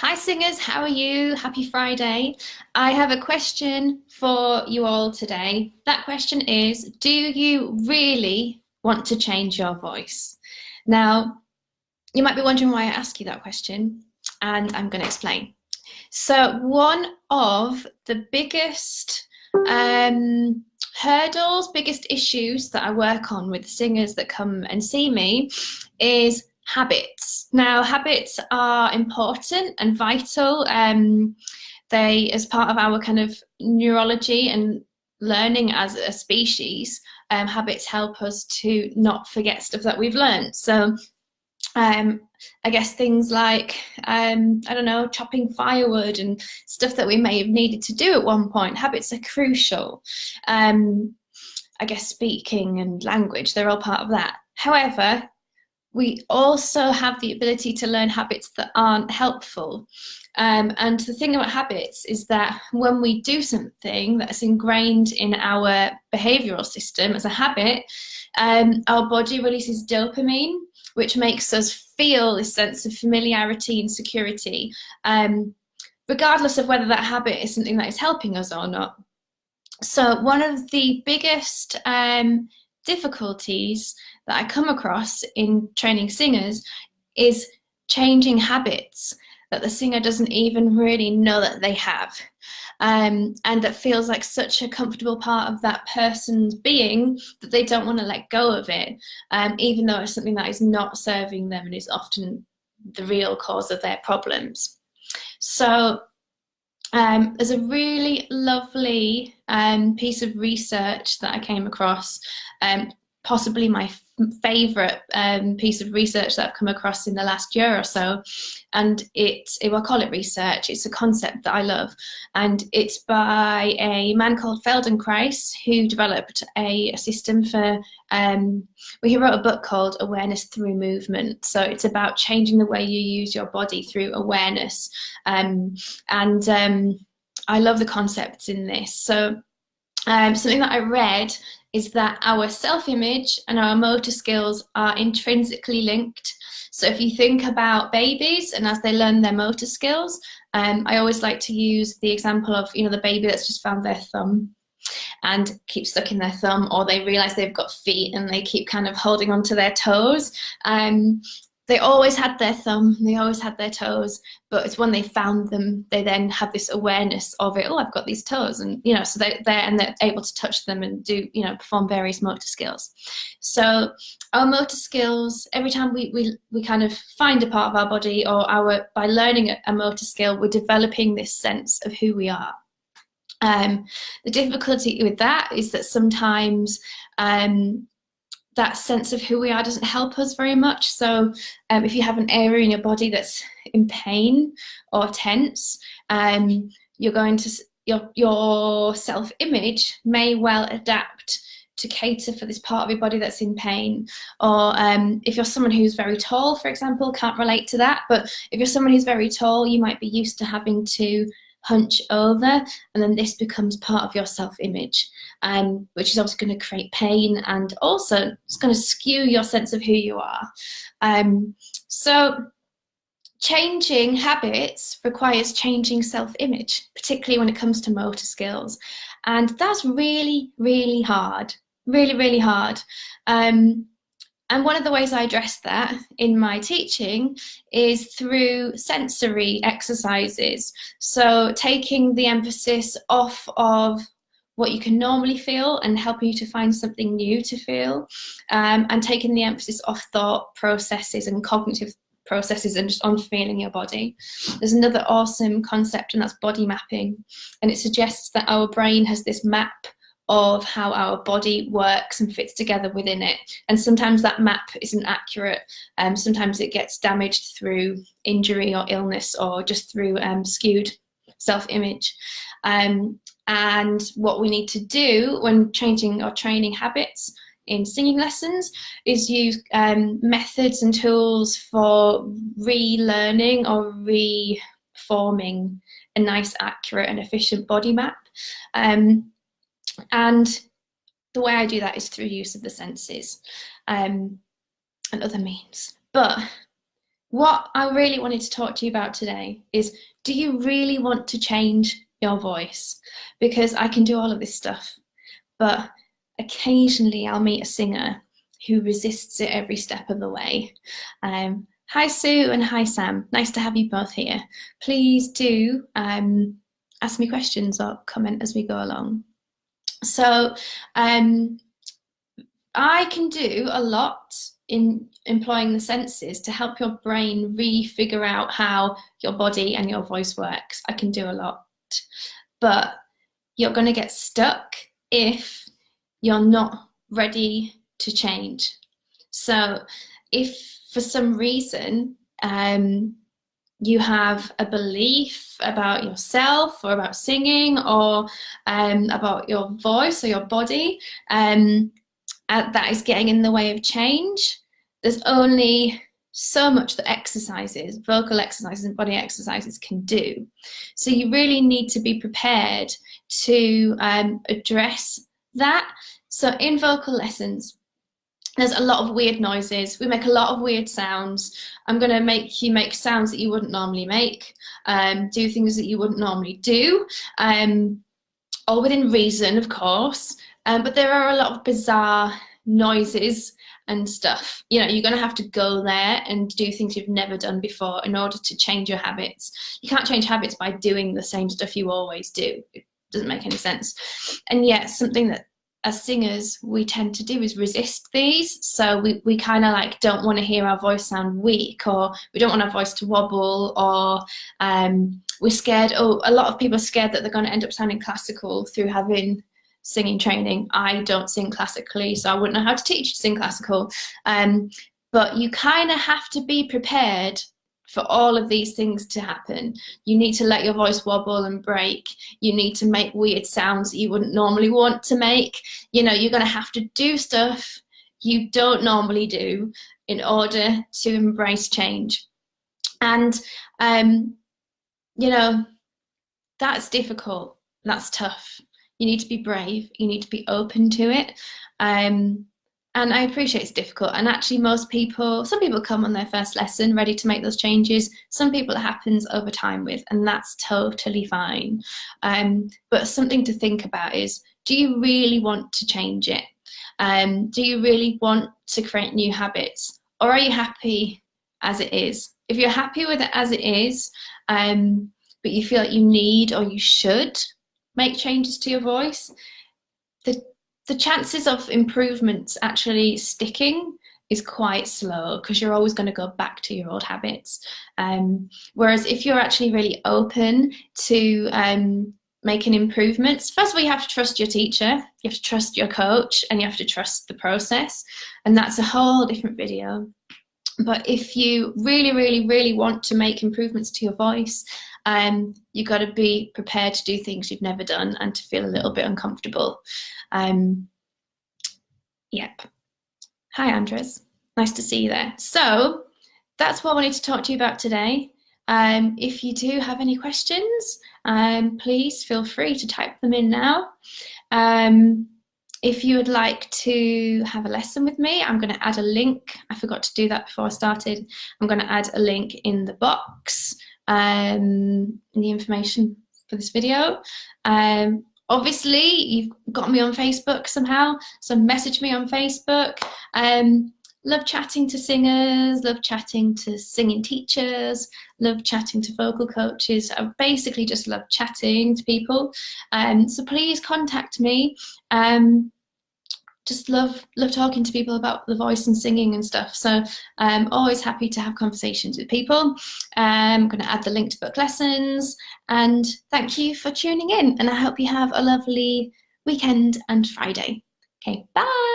Hi singers, how are you? Happy Friday. I have a question for you all today. That question is, do you really want to change your voice? Now, you might be wondering why I ask you that question, and I'm going to explain. So one of the biggest hurdles, biggest issues that I work on with singers that come and see me is habits. Now, habits are important and vital. They, as part of our kind of neurology and learning as a species, habits help us to not forget stuff that we've learned. So I guess things like, I don't know, chopping firewood and stuff that we may have needed to do at one point. Habits are crucial. I guess speaking and language, they're all part of that. However, we also have the ability to learn habits that aren't helpful. And the thing about habits is that when we do something that's ingrained in our behavioral system as a habit, our body releases dopamine, which makes us feel this sense of familiarity and security, regardless of whether that habit is something that is helping us or not. So one of the biggest difficulties that I come across in training singers is changing habits that the singer doesn't even really know that they have. And that feels like such a comfortable part of that person's being that they don't want to let go of it, even though it's something that is not serving them and is often the real cause of their problems. So there's a really lovely piece of research that I came across, possibly my favourite piece of research that I've come across in the last year or so, and we'll call it research. It's a concept that I love, and it's by a man called Feldenkrais, who developed a system for he wrote a book called Awareness Through Movement. So it's about changing the way you use your body through awareness, and I love the concepts in this. So something that I read is that our self-image and our motor skills are intrinsically linked. So if you think about babies and as they learn their motor skills, I always like to use the example of, the baby that's just found their thumb and keep sucking their thumb, or they realize they've got feet and they keep kind of holding onto their toes. They always had their thumb, they always had their toes, but it's when they found them, they then have this awareness of it. Oh, I've got these toes, and so they're able to touch them and do, perform various motor skills. So our motor skills, every time we kind of find a part of our body, or by learning a motor skill, we're developing this sense of who we are. The difficulty with that is that sometimes that sense of who we are doesn't help us very much. So if you have an area in your body that's in pain or tense, you're going to your self-image may well adapt to cater for this part of your body that's in pain. Or if you're someone who's very tall, for example, can't relate to that, but if you're someone who's very tall, you might be used to having to hunch over, and then this becomes part of your self-image, which is obviously going to create pain, and also it's going to skew your sense of who you are. So changing habits requires changing self-image, particularly when it comes to motor skills, and that's really, really hard, really, really hard. And one of the ways I address that in my teaching is through sensory exercises. So taking the emphasis off of what you can normally feel and helping you to find something new to feel, and taking the emphasis off thought processes and cognitive processes and just on feeling your body. There's another awesome concept, and that's body mapping. And it suggests that our brain has this map of how our body works and fits together within it. And sometimes that map isn't accurate. Sometimes it gets damaged through injury or illness, or just through skewed self-image. And what we need to do when changing or training habits in singing lessons is use methods and tools for relearning or reforming a nice, accurate and efficient body map. And the way I do that is through use of the senses and other means. But what I really wanted to talk to you about today is, do you really want to change your voice? Because I can do all of this stuff, but occasionally I'll meet a singer who resists it every step of the way. Hi Sue and hi Sam, nice to have you both here. Please do ask me questions or comment as we go along. So I can do a lot in employing the senses to help your brain re-figure out how your body and your voice works. I can do a lot, but you're going to get stuck if you're not ready to change. So if for some reason you have a belief about yourself or about singing or about your voice or your body that is getting in the way of change, there's only so much that exercises, vocal exercises and body exercises can do. So you really need to be prepared to address that. So in vocal lessons, there's a lot of weird noises. We make a lot of weird sounds. I'm going to make you make sounds that you wouldn't normally make, do things that you wouldn't normally do, all within reason, of course. But there are a lot of bizarre noises and stuff. You know, you're going to have to go there and do things you've never done before in order to change your habits. You can't change habits by doing the same stuff you always do. It doesn't make any sense. And yet, something that as singers we tend to do is resist these. So we kind of like don't want to hear our voice sound weak, or we don't want our voice to wobble, or we're scared. Oh, a lot of people are scared that they're going to end up sounding classical through having singing training. I don't sing classically, so I wouldn't know how to teach you to sing classical. But you kind of have to be prepared for all of these things to happen. You need to let your voice wobble and break. You need to make weird sounds that you wouldn't normally want to make. You know, you're going to have to do stuff you don't normally do in order to embrace change. And, you know, that's difficult. That's tough. You need to be brave. You need to be open to it. And I appreciate it's difficult. And actually some people come on their first lesson ready to make those changes. Some people it happens over time with, and that's totally fine. But something to think about is, do you really want to change it? Do you really want to create new habits? Or are you happy as it is? If you're happy with it as it is, but you feel like you need or you should make changes to your voice, the chances of improvements actually sticking is quite slow, because you're always going to go back to your old habits. Whereas if you're actually really open to making improvements, first of all, you have to trust your teacher, you have to trust your coach, and you have to trust the process. And that's a whole different video. But if you really, really, really want to make improvements to your voice, you've got to be prepared to do things you've never done and to feel a little bit uncomfortable. Yep. Hi, Andres. Nice to see you there. So that's what I wanted to talk to you about today. If you do have any questions, please feel free to type them in now. If you would like to have a lesson with me, I'm going to add a link. I forgot to do that before I started. I'm going to add a link in the box, in the information for this video. Obviously, you've got me on Facebook somehow, so message me on Facebook. Love chatting to singers, love chatting to singing teachers, love chatting to vocal coaches. I basically just love chatting to people. So please contact me. Just love talking to people about the voice and singing and stuff. So I'm always happy to have conversations with people. I'm going to add the link to book lessons, and thank you for tuning in, and I hope you have a lovely weekend and Friday. Okay, bye.